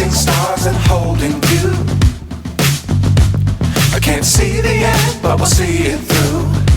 chasing stars and holding you. I can't see the end, but we'll see it through.